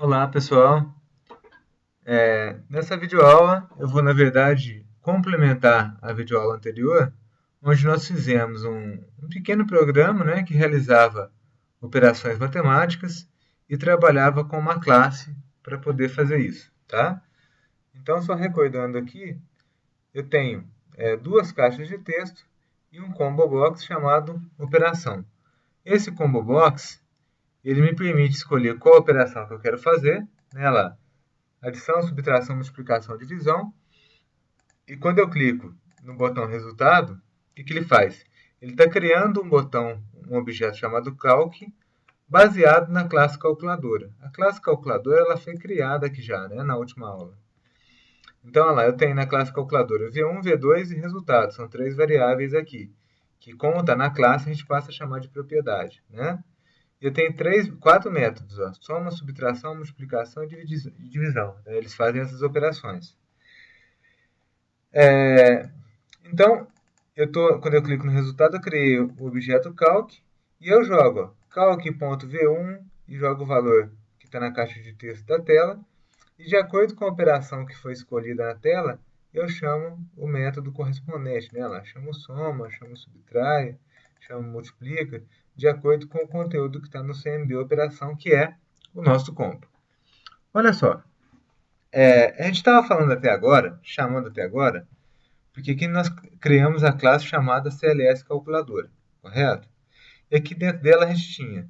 Olá, pessoal. Nessa videoaula eu vou, na verdade, complementar a videoaula anterior, onde nós fizemos um pequeno programa, né, que realizava operações matemáticas e trabalhava com uma classe para poder fazer isso, tá? Então, só recordando aqui, eu tenho duas caixas de texto e um combo box chamado operação. Esse combo box, ele me permite escolher qual operação que eu quero fazer, né, lá, adição, subtração, multiplicação, divisão. E quando eu clico no botão resultado, o que ele faz? Ele está criando um objeto chamado calc, baseado na classe calculadora. A classe calculadora ela foi criada aqui já, né, na última aula. Então, olha lá, eu tenho na classe calculadora V1, V2 e resultado. São três variáveis aqui, que como está na classe, a gente passa a chamar de propriedade, né? Eu tenho quatro métodos, ó, soma, subtração, multiplicação e divisão. Né? Eles fazem essas operações. Então, quando eu clico no resultado, eu criei o objeto calc e eu jogo calc.v1 e jogo o valor que está na caixa de texto da tela. E de acordo com a operação que foi escolhida na tela, eu chamo o método correspondente. Né? Lá, chamo soma, chamo subtrai, chamo multiplica, de acordo com o conteúdo que está no CMB operação, que é o nosso combo. Olha só, a gente estava falando até agora, chamando até agora, porque aqui nós criamos a classe chamada CLS calculadora, correto? E aqui dentro dela a gente tinha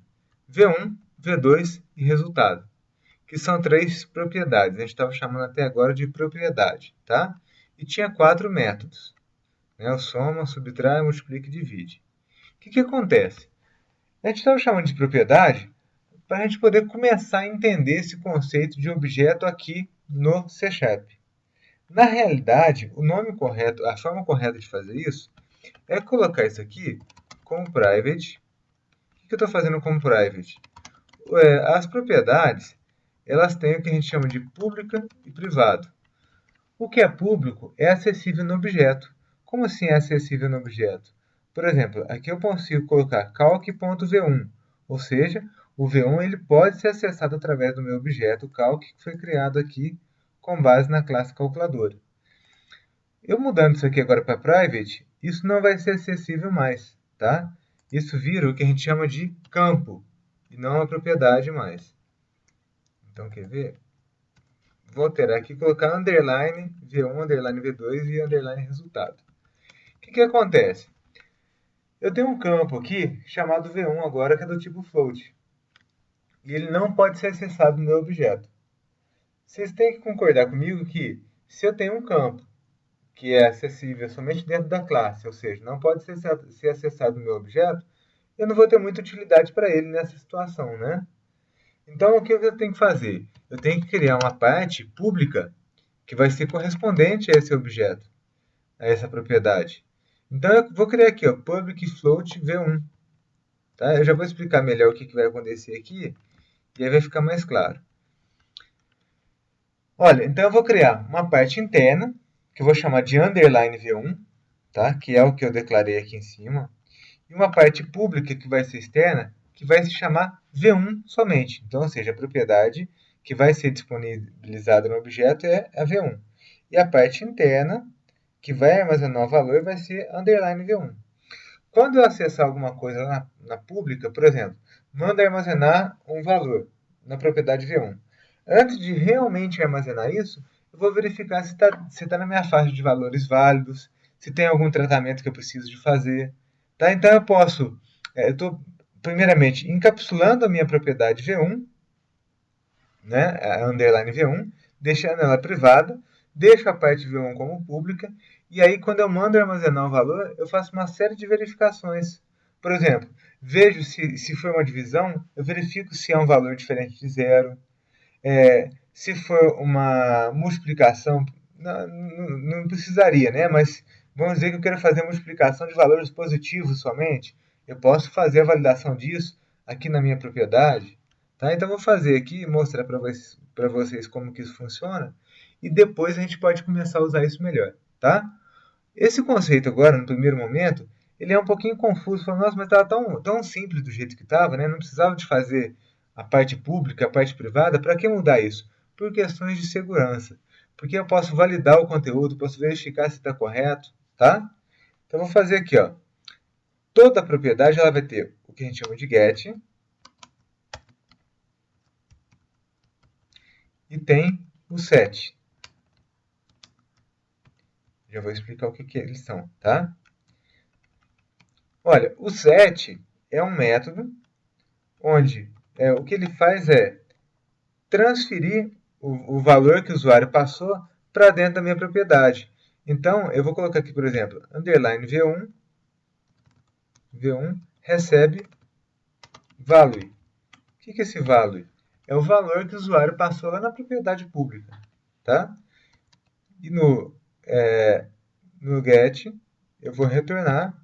V1, V2 e resultado, que são três propriedades. A gente estava chamando até agora de propriedade, tá? E tinha quatro métodos, né? O soma, subtrai, multiplica e divide. O que acontece? A gente estava chamando de propriedade para a gente poder começar a entender esse conceito de objeto aqui no C Sharp. Na realidade, o nome correto, a forma correta de fazer isso é colocar isso aqui como private. O que eu estou fazendo como private? As propriedades, elas têm o que a gente chama de pública e privado. O que é público é acessível no objeto. Como assim é acessível no objeto? Por exemplo, aqui eu consigo colocar calc.v1, ou seja, o V1 ele pode ser acessado através do meu objeto calc que foi criado aqui com base na classe calculadora. Eu mudando isso aqui agora para private, isso não vai ser acessível mais, tá? Isso vira o que a gente chama de campo, e não uma propriedade mais. Então, quer ver? Vou alterar aqui, colocar underline V1, underline V2 e underline resultado. O que acontece? Eu tenho um campo aqui, chamado V1 agora, que é do tipo float. E ele não pode ser acessado no meu objeto. Vocês têm que concordar comigo que, se eu tenho um campo que é acessível somente dentro da classe, ou seja, não pode ser acessado no meu objeto, eu não vou ter muita utilidade para ele nessa situação, né? Então, o que eu tenho que fazer? Eu tenho que criar uma parte pública que vai ser correspondente a esse objeto, a essa propriedade. Então, eu vou criar aqui, ó, public float v1. Tá? Eu já vou explicar melhor o que vai acontecer aqui, e aí vai ficar mais claro. Olha, então eu vou criar uma parte interna, que eu vou chamar de underline v1, tá? Que é o que eu declarei aqui em cima, e uma parte pública que vai ser externa, que vai se chamar V1 somente. Então, ou seja, a propriedade que vai ser disponibilizada no objeto é a V1. E a parte interna, que vai armazenar o valor, vai ser underline V1. Quando eu acessar alguma coisa na pública, por exemplo, manda armazenar um valor na propriedade V1. Antes de realmente armazenar isso, eu vou verificar se tá na minha faixa de valores válidos, se tem algum tratamento que eu preciso de fazer. Tá? Então eu posso, eu estou primeiramente encapsulando a minha propriedade V1, né, a underline V1, deixando ela privada, deixo a parte V1 como pública, e aí quando eu mando armazenar um valor, eu faço uma série de verificações. Por exemplo, vejo se for uma divisão, eu verifico se é um valor diferente de zero. Se for uma multiplicação, não precisaria, né? Mas vamos dizer que eu quero fazer multiplicação de valores positivos somente. Eu posso fazer a validação disso aqui na minha propriedade. Tá? Então, vou fazer aqui e mostrar para vocês como que isso funciona. E depois a gente pode começar a usar isso melhor. Tá? Esse conceito agora, no primeiro momento, ele é um pouquinho confuso. Falando, nossa, mas estava tão simples do jeito que estava, né? Não precisava de fazer a parte pública, a parte privada, para que mudar isso? Por questões de segurança. Porque eu posso validar o conteúdo, posso verificar se está correto, tá? Então, eu vou fazer aqui, ó. Toda propriedade ela vai ter o que a gente chama de get e tem o set. Já vou explicar o que eles são, tá? Olha, o set é um método onde o que ele faz é transferir o valor que o usuário passou para dentro da minha propriedade. Então, eu vou colocar aqui, por exemplo, underline v1 recebe value. O que é esse value? É o valor que o usuário passou lá na propriedade pública, tá? E no get, eu vou retornar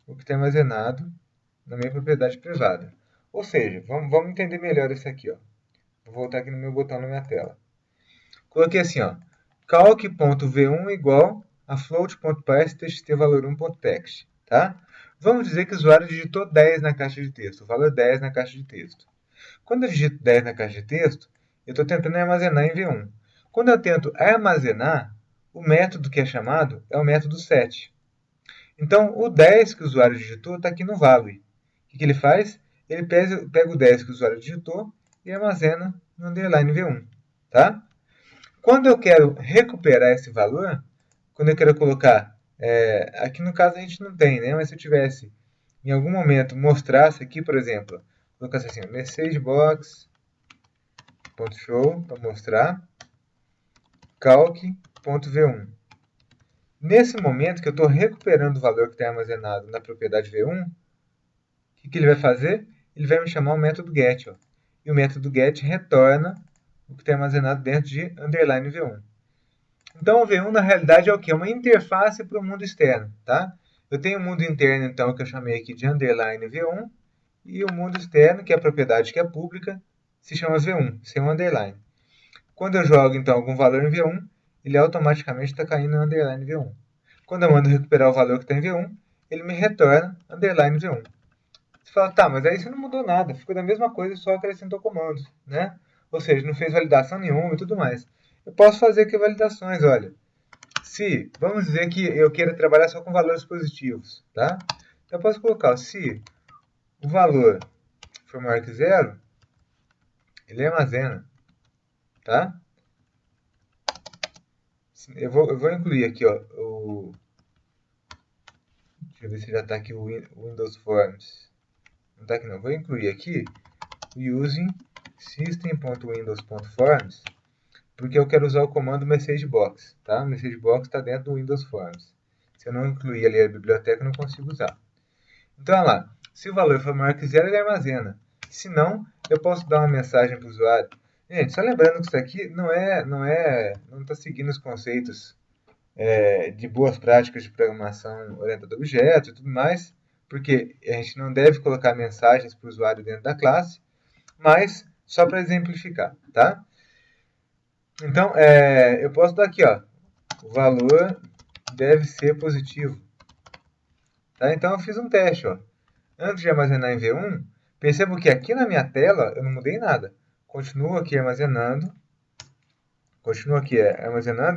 o que está armazenado na minha propriedade privada. Ou seja, vamos entender melhor isso aqui, ó. Vou voltar aqui no meu botão na minha tela. Coloquei assim, ó, calc.v1 igual a float.parse.txt-valor1.text, tá? Vamos dizer que o usuário digitou 10 na caixa de texto, o valor 10 na caixa de texto. Quando eu digito 10 na caixa de texto, eu estou tentando armazenar em V1. Quando eu tento armazenar, o método que é chamado é o método set. Então, o 10 que o usuário digitou está aqui no value. O que ele faz? Ele pega o 10 que o usuário digitou e armazena no underline V1, tá? Quando eu quero recuperar esse valor, quando eu quero colocar, aqui no caso a gente não tem, né? Mas se eu tivesse, em algum momento, mostrasse aqui, por exemplo, colocasse assim, messagebox.show, para mostrar, calc.v1. Nesse momento que eu estou recuperando o valor que está armazenado na propriedade V1, o que ele vai fazer? Ele vai me chamar o método get, ó, e o método get retorna o que está armazenado dentro de underline V1. Então, o V1, na realidade, é o quê? É uma interface para o mundo externo, tá? Eu tenho o mundo interno, então, que eu chamei aqui de underline V1, e o mundo externo, que é a propriedade que é pública, se chama V1, sem um underline. Quando eu jogo, então, algum valor em V1, ele automaticamente está caindo no underline V1. Quando eu mando recuperar o valor que está em V1, ele me retorna underline V1. Você fala, tá, mas aí isso não mudou nada, ficou da mesma coisa, só acrescentou comandos, né? Ou seja, não fez validação nenhuma e tudo mais. Eu posso fazer aqui validações, olha. Se, vamos dizer que eu queira trabalhar só com valores positivos, tá? Então eu posso colocar, se o valor for maior que zero, ele armazena, tá? Eu vou incluir aqui, ó, deixa eu ver se já está aqui o Windows Forms. Não está aqui não, vou incluir aqui o using system.windows.forms, porque eu quero usar o comando messagebox, tá? O messagebox está dentro do Windows Forms. Se eu não incluir ali a biblioteca, eu não consigo usar. Então, olha lá, se o valor for maior que zero, ele armazena. Se não, eu posso dar uma mensagem para o usuário. Gente, só lembrando que isso aqui não está seguindo os conceitos de boas práticas de programação orientada a objetos e tudo mais, porque a gente não deve colocar mensagens para o usuário dentro da classe, mas só para exemplificar, tá? Então, eu posso dar aqui, ó, o valor deve ser positivo. Tá? Então, eu fiz um teste, ó. Antes de armazenar em V1, percebo que aqui na minha tela eu não mudei nada. Continuo aqui armazenando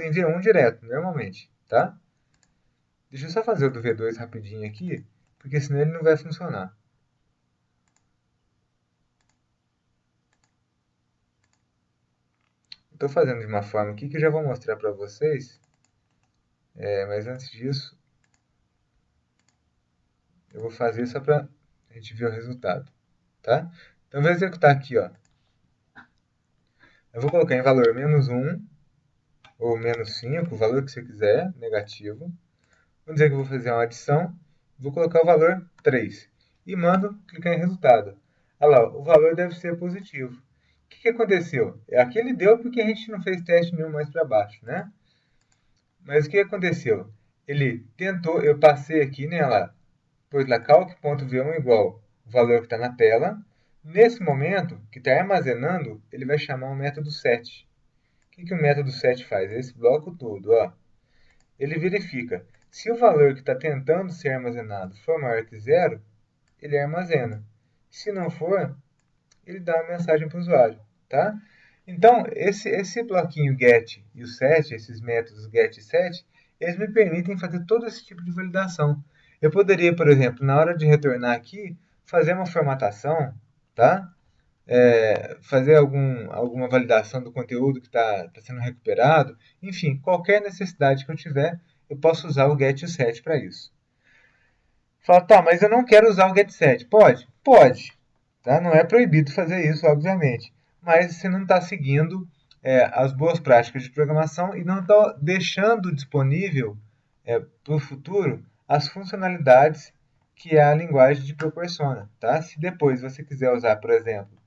em V1 direto, normalmente, tá? Deixa eu só fazer o do V2 rapidinho aqui, porque senão ele não vai funcionar. Estou fazendo de uma forma aqui que eu já vou mostrar para vocês, mas antes disso, eu vou fazer só para a gente ver o resultado, tá? Então, eu vou executar aqui, ó. Eu vou colocar em valor menos 1 ou menos 5, o valor que você quiser, negativo. Vamos dizer que eu vou fazer uma adição, vou colocar o valor 3 e mando clicar em resultado. Olha lá, o valor deve ser positivo. O que aconteceu? Aqui ele deu porque a gente não fez teste nenhum mais para baixo, né? Mas o que aconteceu? Ele tentou, eu passei aqui, né, lá, pôs lá calc.v1 igual o valor que está na tela. Nesse momento, que está armazenando, ele vai chamar o método set. O que o método set faz? Esse bloco todo, ó. Ele verifica se o valor que está tentando ser armazenado for maior que zero, ele armazena. Se não for, ele dá uma mensagem para o usuário, tá? Então, esse bloquinho get e o set, esses métodos get e set, eles me permitem fazer todo esse tipo de validação. Eu poderia, por exemplo, na hora de retornar aqui, fazer uma formatação, tá? Fazer alguma validação do conteúdo que está sendo recuperado, enfim, qualquer necessidade que eu tiver, eu posso usar o get e o set para isso. Fala, tá, mas eu não quero usar o get set. Pode? Pode. Tá? Não é proibido fazer isso, obviamente. Mas você não está seguindo as boas práticas de programação e não está deixando disponível para o futuro as funcionalidades que a linguagem te proporciona. Tá? Se depois você quiser usar, por exemplo,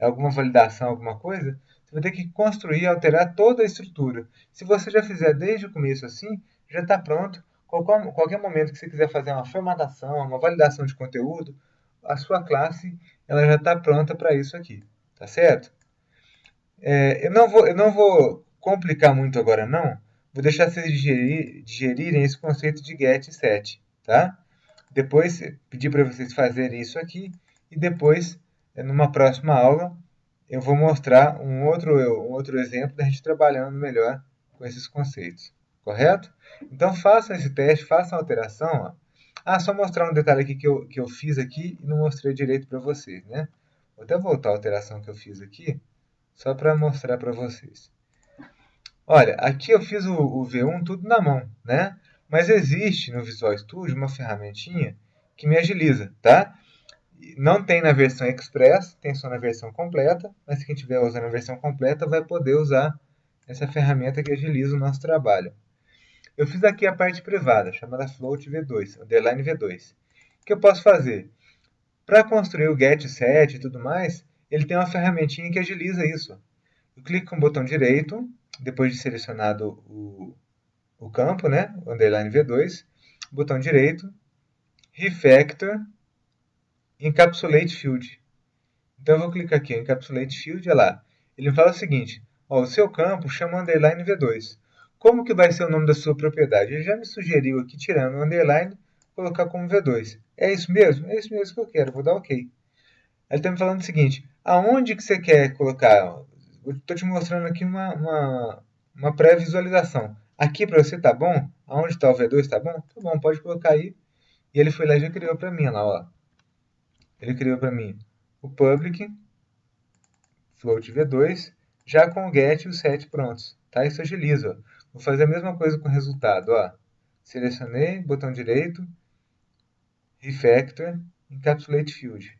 alguma validação, alguma coisa, você vai ter que construir, alterar toda a estrutura. Se você já fizer desde o começo assim, já está pronto. Qualquer momento que você quiser fazer uma formatação, uma validação de conteúdo, a sua classe ela já está pronta para isso aqui, tá certo? Eu não vou complicar muito agora não, vou deixar vocês digerirem esse conceito de get e set, tá? Depois pedir para vocês fazerem isso aqui e depois, numa próxima aula, eu vou mostrar um outro exemplo da gente trabalhando melhor com esses conceitos, correto? Então façam esse teste, façam a alteração. Ó. Só mostrar um detalhe aqui que eu fiz aqui e não mostrei direito para vocês, né? Vou até voltar a alteração que eu fiz aqui, só para mostrar para vocês. Olha, aqui eu fiz o V1 tudo na mão, né? Mas existe no Visual Studio uma ferramentinha que me agiliza, tá? Não tem na versão Express, tem só na versão completa, mas quem estiver usando a versão completa vai poder usar essa ferramenta que agiliza o nosso trabalho. Eu fiz aqui a parte privada, chamada Float V2, underline V2. O que eu posso fazer? Para construir o get set e tudo mais, ele tem uma ferramentinha que agiliza isso. Eu clico com o botão direito, depois de selecionado o campo, né, o underline V2, botão direito, Refactor, Encapsulate Field. Então eu vou clicar aqui, Encapsulate Field, olha lá. Ele fala o seguinte, ó, o seu campo chama underline V2. Como que vai ser o nome da sua propriedade? Ele já me sugeriu aqui, tirando o underline, colocar como V2. É isso mesmo? É isso mesmo que eu quero, vou dar OK. Ele está me falando o seguinte, aonde que você quer colocar? Estou te mostrando aqui uma pré-visualização. Aqui para você tá bom? Aonde está o V2 tá bom? Tá bom, pode colocar aí. E ele foi lá e já criou para mim, lá, ó. Ele criou para mim o public, float v2, já com o get e o set prontos. Tá? Isso agiliza. Ó. Vou fazer a mesma coisa com o resultado. Ó. Selecionei, botão direito, refactor, encapsulate field.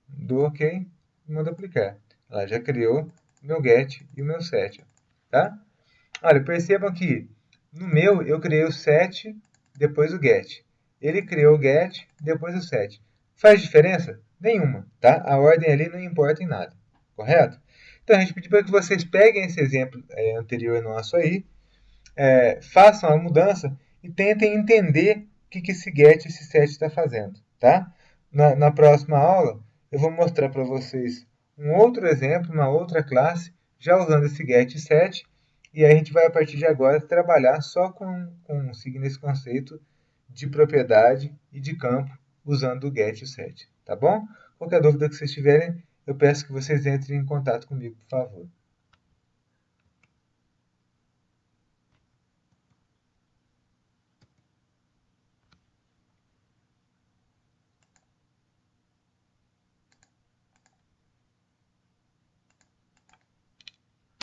Dou OK e mando aplicar. Ela já criou o meu get e o meu set. Tá? Olha, percebam que no meu eu criei o set, depois o get. Ele criou o get, depois o set. Faz diferença? Nenhuma, tá? A ordem ali não importa em nada, correto? Então a gente pediu para que vocês peguem esse exemplo anterior nosso aí, façam a mudança e tentem entender o que esse get e esse set está fazendo, tá? Na próxima aula eu vou mostrar para vocês um outro exemplo, uma outra classe, já usando esse get e set, e aí a gente vai a partir de agora trabalhar só seguindo esse conceito de propriedade e de campo usando o get e o set, tá bom? Qualquer dúvida que vocês tiverem, eu peço que vocês entrem em contato comigo, por favor.